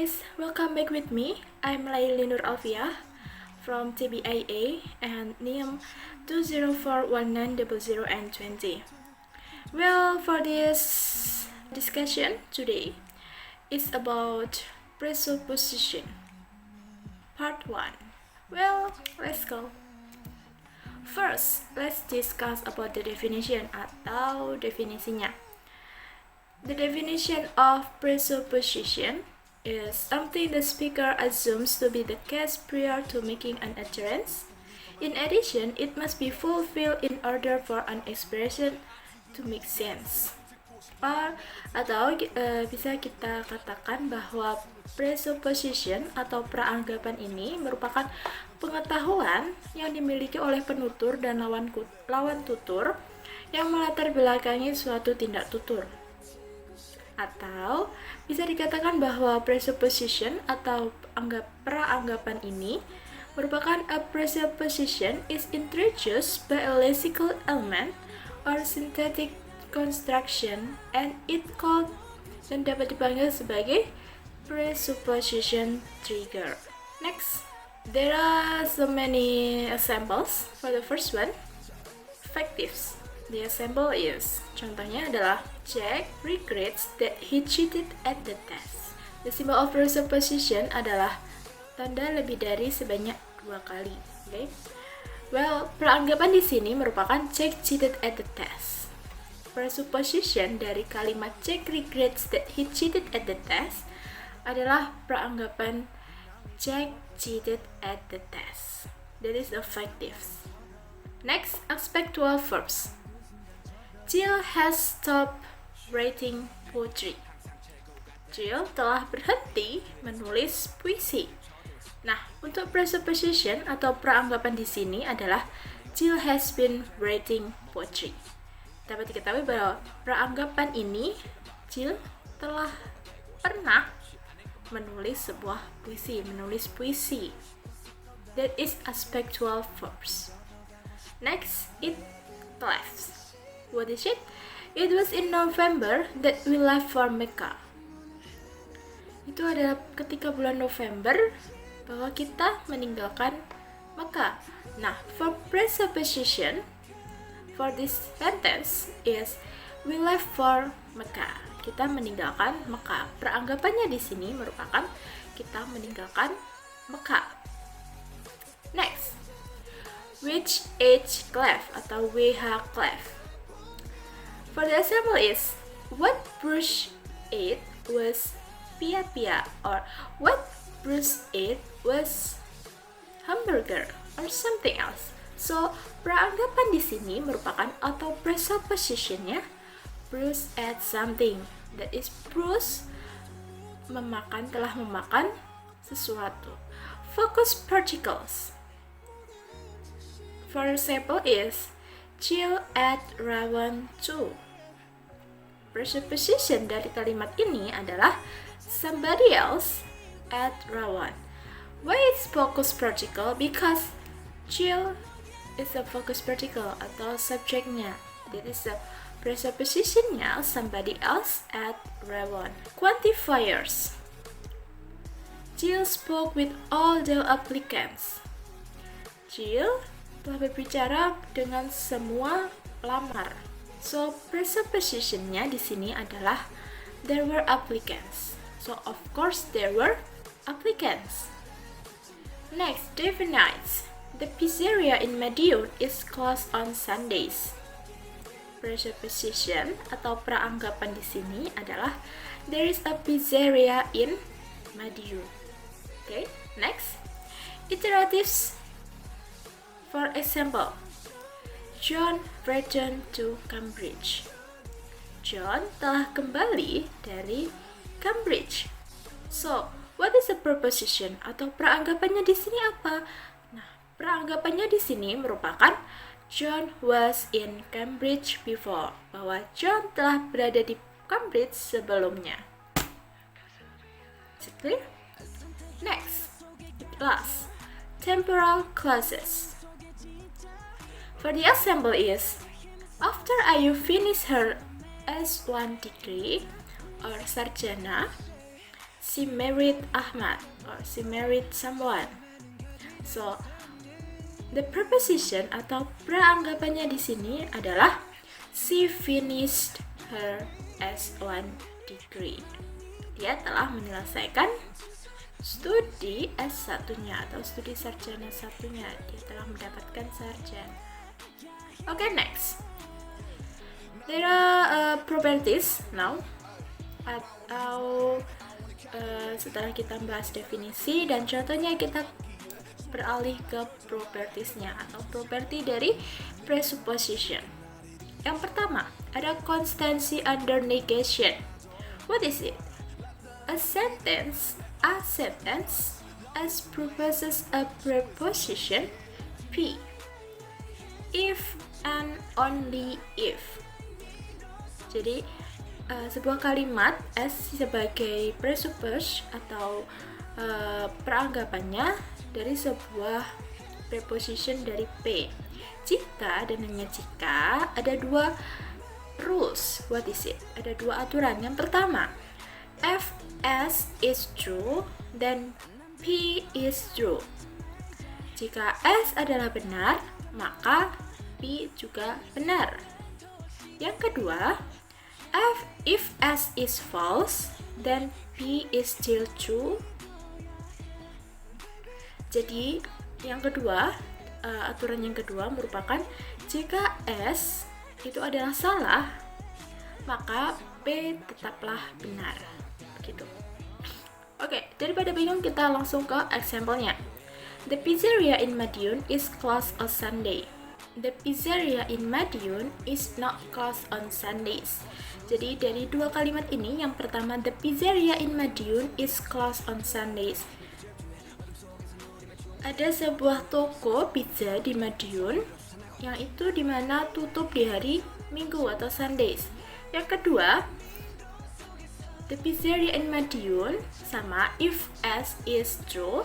guys, welcome back with me. I'm Laili Nur Alfia from TBIA and NIM 2041900 and 20. Well, for this discussion today, it's about presupposition. Part 1. Well, let's go. First, let's discuss about the definition atau definisinya. The definition of presupposition is something the speaker assumes to be the case prior to making an utterance. In addition, it must be fulfilled in order for an expression to make sense. Atau bisa kita katakan bahwa presupposition atau praanggapan ini merupakan pengetahuan yang dimiliki oleh penutur dan lawan tutur yang melatar belakangi suatu tindak tutur. Atau bisa dikatakan bahwa presupposition atau praanggapan ini merupakan a presupposition is introduced by a lexical element or synthetic construction and it called dan dapat dipanggil sebagai presupposition trigger. Next, there are so many examples. For the first one, factives. The example is, contohnya adalah Jack regrets that he cheated at the test. The symbol of presupposition adalah tanda lebih dari sebanyak 2 kali. Okay? Well, praanggapan di sini merupakan Jack cheated at the test. Presupposition dari kalimat Jack regrets that he cheated at the test adalah praanggapan Jack cheated at the test. That is the factives. Next, aspectual verbs. Jill has stopped writing poetry. Jill telah berhenti menulis puisi. Nah, untuk presupposition atau praanggapan di sini adalah Jill has been writing poetry. Dapat diketahui bahwa praanggapan ini Jill telah pernah menulis sebuah puisi, menulis puisi. That is aspectual verbs. Next, it left. What is it? It was in November that we left for Mecca. Itu adalah ketika bulan November bahwa kita meninggalkan Mekah. Nah, for presupposition for this sentence is we left for Mecca. Kita meninggalkan Mekah. Peranggapannya di sini merupakan kita meninggalkan Mekah. Next, which age clef atau WH clef. For the example is, what Bruce ate was pia-pia, or what Bruce ate was hamburger, or something else. So, praanggapan di sini merupakan atau presuppositionnya Bruce ate something. That is, Bruce telah memakan sesuatu. Focus particles. For example is, Jill ate ramen too. Presupposition dari kalimat ini adalah somebody else ate ramen. Why it's focus particle? Because Jill is a focus particle atau subjeknya. That is the presuppositionnya somebody else ate ramen. Quantifiers. Jill spoke with all the applicants. Jill telah berbicara dengan semua pelamar. So, presuppositionnya di sini adalah there were applicants. So, of course, there were applicants. Next, definites. The pizzeria in Medion is closed on Sundays. Presupposition atau praanggapan di sini adalah there is a pizzeria in Medion. Okay, next, iteratives. For example, John returned to Cambridge. John telah kembali dari Cambridge. So, what is the preposition atau praanggapannya di sini apa? Nah, praanggapannya di sini merupakan John was in Cambridge before, bahwa John telah berada di Cambridge sebelumnya. Is it clear? Next, last, temporal clauses. For the example is, after Ayu finished her S1 degree or sarjana, she married Ahmad or she married someone. So, the preposition atau praanggapannya di sini adalah she finished her S1 degree. Dia telah menyelesaikan studi S1-nya atau studi sarjana satunya. Dia telah mendapatkan sarjana. Okay, next. There are properties now. Atau setelah kita bahas definisi dan contohnya, kita beralih ke propertiesnya atau properti dari presupposition. Yang pertama, ada constancy under negation. What is it? A sentence as proposes a preposition P if and only if. Jadi sebuah kalimat as sebagai presuppose atau peranggapannya dari sebuah preposition dari P. Jika dan hanya jika ada dua rules. What is it? Ada dua aturan. Yang pertama, if S is true, then P is true. Jika S adalah benar, maka P juga benar. Yang kedua, if S is false, then P is still true. Jadi, yang kedua, aturan yang kedua merupakan jika S itu adalah salah, maka P tetaplah benar. Begitu. Oke, daripada bingung, kita langsung ke example-nya. The pizzeria in Madiun is closed on Sunday. The pizzeria in Madiun is not closed on Sundays. Jadi dari dua kalimat ini, yang pertama, the pizzeria in Madiun is closed on Sundays. Ada sebuah toko pizza di Madiun yang itu dimana tutup di hari Minggu atau Sundays. Yang kedua, the pizzeria in Madiun sama if S is true,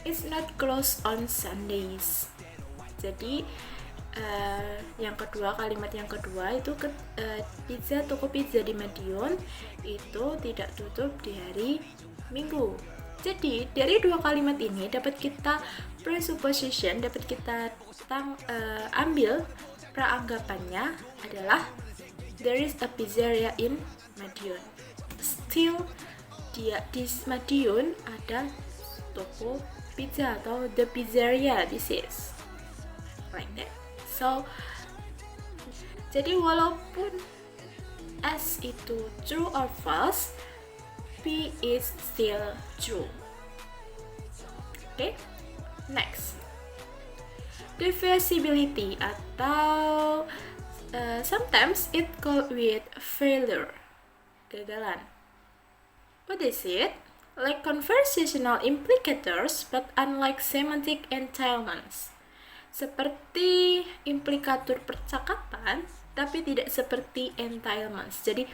it's not closed on Sundays. Jadi yang kedua, kalimat yang kedua itu toko pizza di Madiun itu tidak tutup di hari Minggu. Jadi dari dua kalimat ini dapat kita presupposition, dapat kita ambil praanggapannya adalah there is a pizzeria in Madiun. Still di Madiun ada toko pizza atau the pizzeria. This is like that. So jadi walaupun S itu true or false, P is still true. Okay, next. Reversibility atau sometimes it called with failure, kegagalan. What is it? Like conversational implicators, but unlike semantic entailments. Seperti implikatur percakapan, tapi tidak seperti entailments. Jadi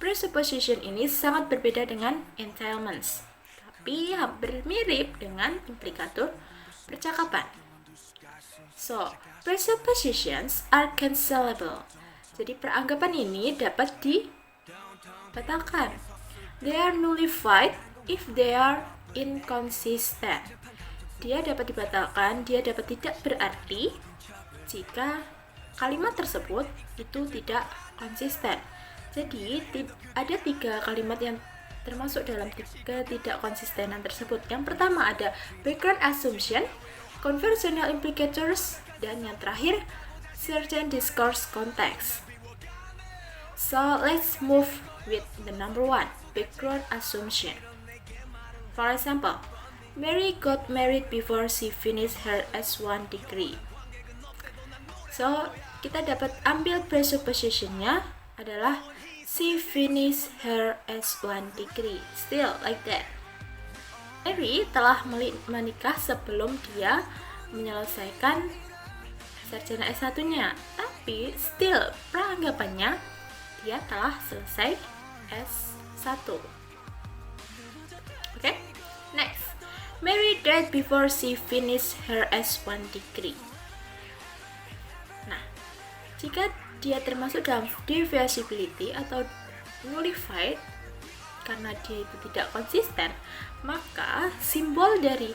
presupposition ini sangat berbeda dengan entailments, tapi hampir mirip dengan implikatur percakapan. So, presuppositions are cancelable. Jadi peranggapan ini dapat dibatalkan. They are nullified if they are inconsistent. Dia dapat dibatalkan, dia dapat tidak berarti jika kalimat tersebut itu tidak konsisten. Jadi ada tiga kalimat yang termasuk dalam ketidakkonsistenan tersebut. Yang pertama ada background assumption, conversational implicators, dan yang terakhir certain discourse context. So let's move with the number one, background assumption. For example, Mary got married before she finished her S1 degree. So kita dapat ambil presuppositionnya adalah she finished her S1 degree. Still like that. Mary telah menikah sebelum dia menyelesaikan sarjana S1-nya. Tapi still peranggapannya dia telah selesai S1. Okay? Next. Mary died before she finished her S1 degree. Nah, jika dia termasuk dalam reversibility atau nullified karena dia itu tidak konsisten, maka simbol dari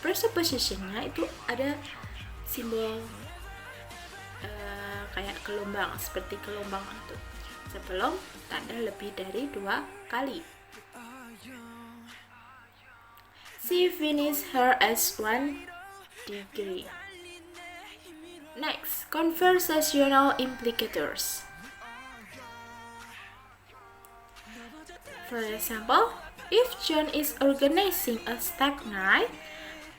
presuppositionnya itu ada simbol kayak gelombang, seperti gelombang itu sebelum tanda lebih dari 2 kali. She finished her S1 degree. Next, conversational implicators. For example, if John is organizing a stag night,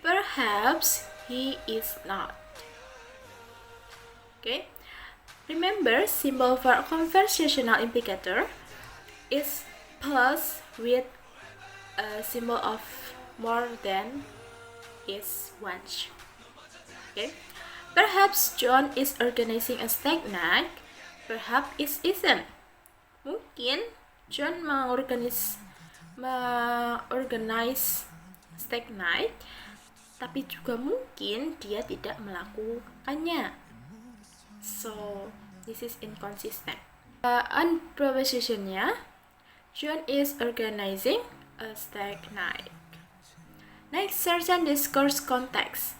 perhaps he is not. Okay, remember, symbol for conversational implicator is plus with a symbol of more than is once. Okay, perhaps John is organizing a stag night, perhaps it isn't. Mungkin John mengorganize stag night, tapi juga mungkin dia tidak melakukannya. So this is inconsistent. On propositionnya, John is organizing a stag night. Next, certain discourse context.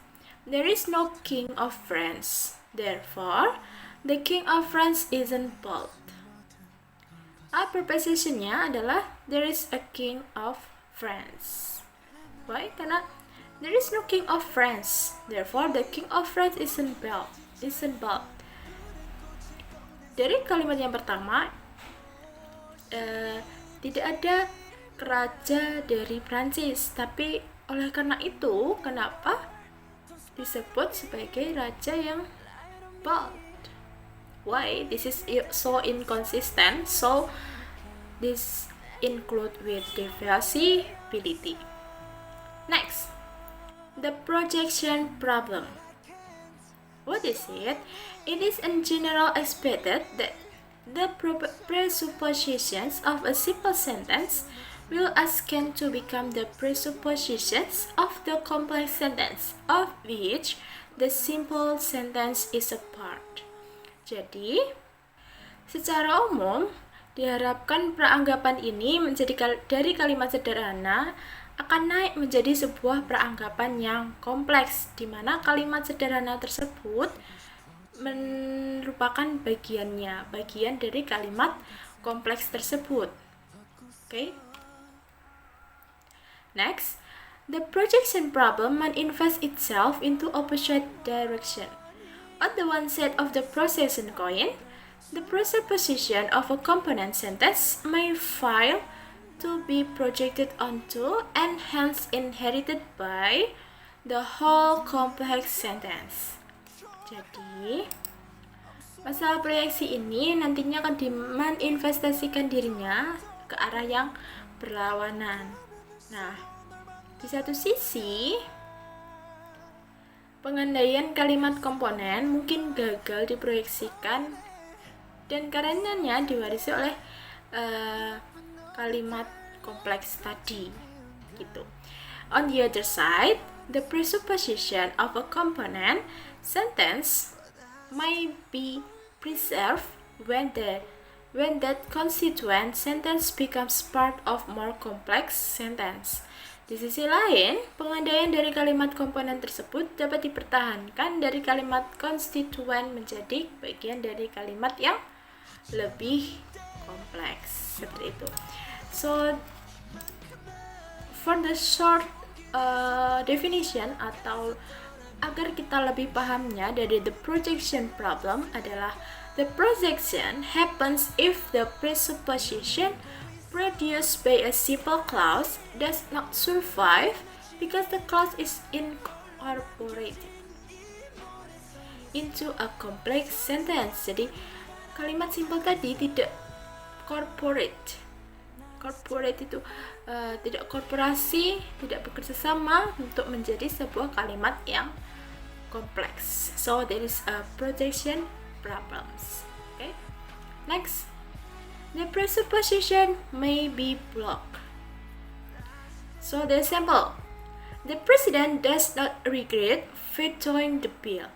There is no king of France. Therefore, the king of France isn't bald. Prepositionnya adalah there is a king of France. Why? Karena there is no king of France. Therefore, the king of France isn't bald. Dari kalimat yang pertama, tidak ada raja dari Prancis, tapi oleh karena itu, kenapa disebut sebagai raja yang bald? Why? This is so inconsistent. So this include with divisibility. Next, the projection problem. What is it? It is in general expected that the presuppositions of a simple sentence will ascend to become the presuppositions of the complex sentence, of which the simple sentence is a part. Jadi, secara umum, diharapkan peranggapan ini dari kalimat sederhana akan naik menjadi sebuah peranggapan yang kompleks, di mana kalimat sederhana tersebut merupakan bagian dari kalimat kompleks tersebut. Okay? Next, the projection problem manifests itself into opposite direction. On the one side of the projection coin, the presupposition of a component sentence may fail to be projected onto and hence inherited by the whole complex sentence. Jadi, masalah proyeksi ini nantinya akan dimanifestasikan dirinya ke arah yang berlawanan. Nah, di satu sisi, pengandaian kalimat komponen mungkin gagal diproyeksikan dan karenanya diwarisi oleh kalimat kompleks tadi, gitu. On the other side, the presupposition of a component sentence may be preserved when that constituent sentence becomes part of more complex sentence. Di sisi lain, pengandaian dari kalimat komponen tersebut dapat dipertahankan dari kalimat konstituen menjadi bagian dari kalimat yang lebih kompleks, seperti itu. So, for the short definition atau agar kita lebih pahamnya dari the projection problem adalah the projection happens if the presupposition produced by a simple clause does not survive because the clause is incorporated into a complex sentence. Jadi kalimat simple tadi tidak corporate itu tidak korporasi, tidak bekerja sama untuk menjadi sebuah kalimat yang kompleks. So there is a projection problems. Okay. Next, the presupposition may be blocked. So the example, the president does not regret vetoing the bill.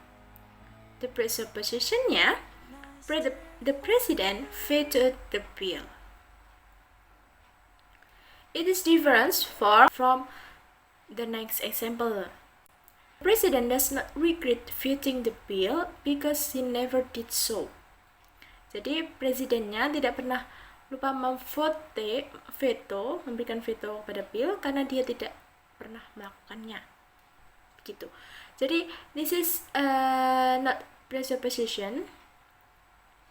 The presuppositionnya, the president vetoed the bill. It is different from the next example. The president does not regret vetoing the bill because he never did so. Jadi presidennya tidak pernah lupa memberikan veto pada bill karena dia tidak pernah melakukannya. Begitu. Jadi this is not presupposition.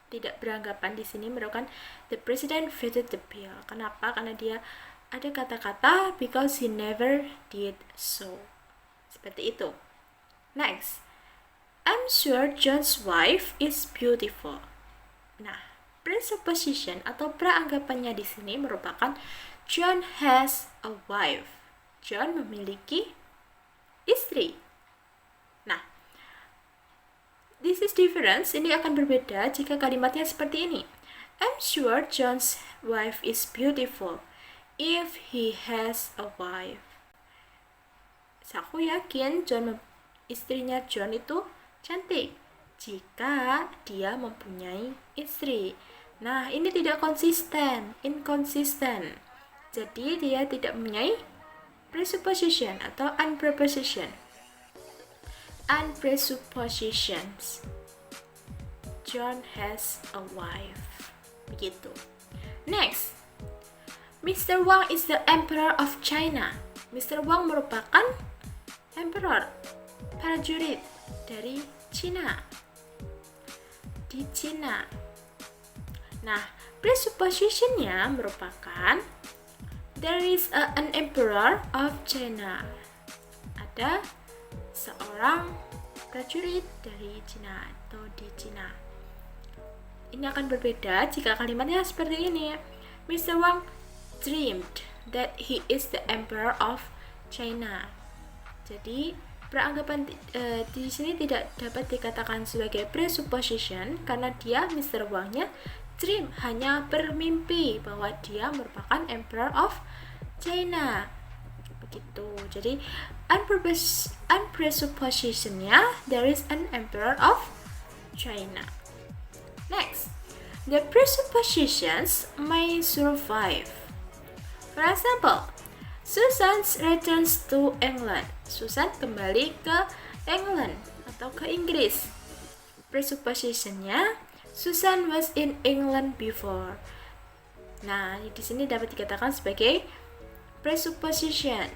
Tidak beranggapan di sini merupakan the president vetoed the bill. Kenapa? Karena dia ada kata-kata because he never did so. Seperti itu. Next. I'm sure John's wife is beautiful. Nah, presupposition atau praanggapannya di sini merupakan John has a wife. John memiliki istri. Nah, this is difference. Ini akan berbeda jika kalimatnya seperti ini. I'm sure John's wife is beautiful if he has a wife. Aku yakin istrinya John itu cantik jika dia mempunyai istri. Nah, ini tidak konsisten, inconsistent. Jadi dia tidak mempunyai presupposition atau unpreposition. Unpresuppositions. John has a wife. Begitu. Next. Mr. Wang is the emperor of China. Mr. Wang merupakan emperor, prajurit dari Cina. Di Cina. Nah, presuppositionnya merupakan there is an emperor of China. Ada seorang prajurit dari Cina atau di Cina. Ini akan berbeda jika kalimatnya seperti ini. Mr. Wang dreamed that he is the emperor of China. Jadi peranggapan di sini tidak dapat dikatakan sebagai presupposition karena dia Mr. Wang-nya dream, hanya bermimpi bahwa dia merupakan emperor of China. Begitu. Jadi unpresuppositionnya there is an emperor of China. Next, the presuppositions may survive. For example, Susan returns to England. Susan kembali ke England atau ke Inggris. Presuppositionnya Susan was in England before. Nah, di sini dapat dikatakan sebagai presupposition.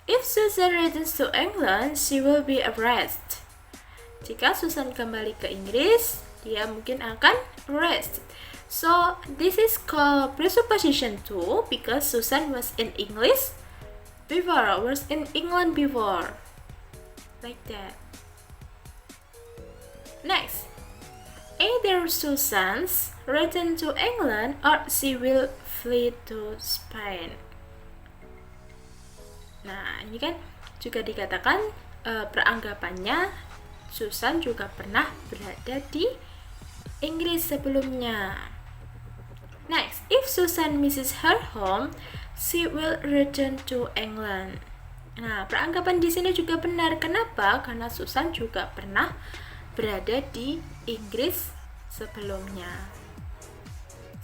If Susan returns to England, she will be arrested. Jika Susan kembali ke Inggris, dia mungkin akan arrested. So, this is called presupposition too because Susan was in England before. Like that. Next. Either Susan's return to England or she will flee to Spain. Nah, ini kan juga dikatakan peranggapannya Susan juga pernah berada di Inggris sebelumnya. Next, if Susan misses her home, she will return to England. Nah, peranggapan di sini juga benar. Kenapa? Karena Susan juga pernah berada di Inggris sebelumnya.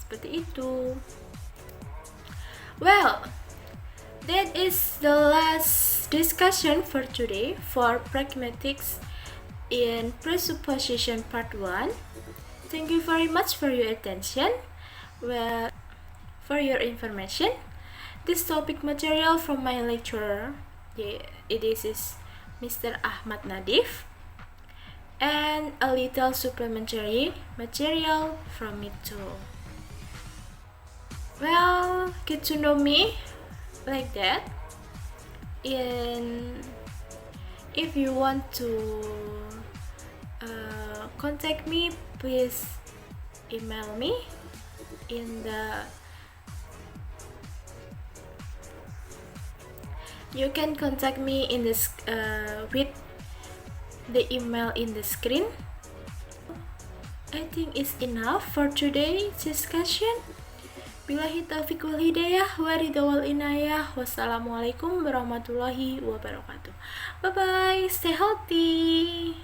Seperti itu. Well, that is the last discussion for today for pragmatics in presupposition part 1. Thank you very much for your attention. Well, for your information, this topic material from my lecturer, it is Mr. Ahmad Nadif, and a little supplementary material from me too. Well, get to know me like that. And if you want to contact me, please email me in the you can contact me in this with the email in the screen. I think it's enough for today's discussion. Billahi taufiq wal hidayah wa ridha wal inayah. Wassalamualaikum warahmatullahi wabarakatuh. Bye bye, stay healthy.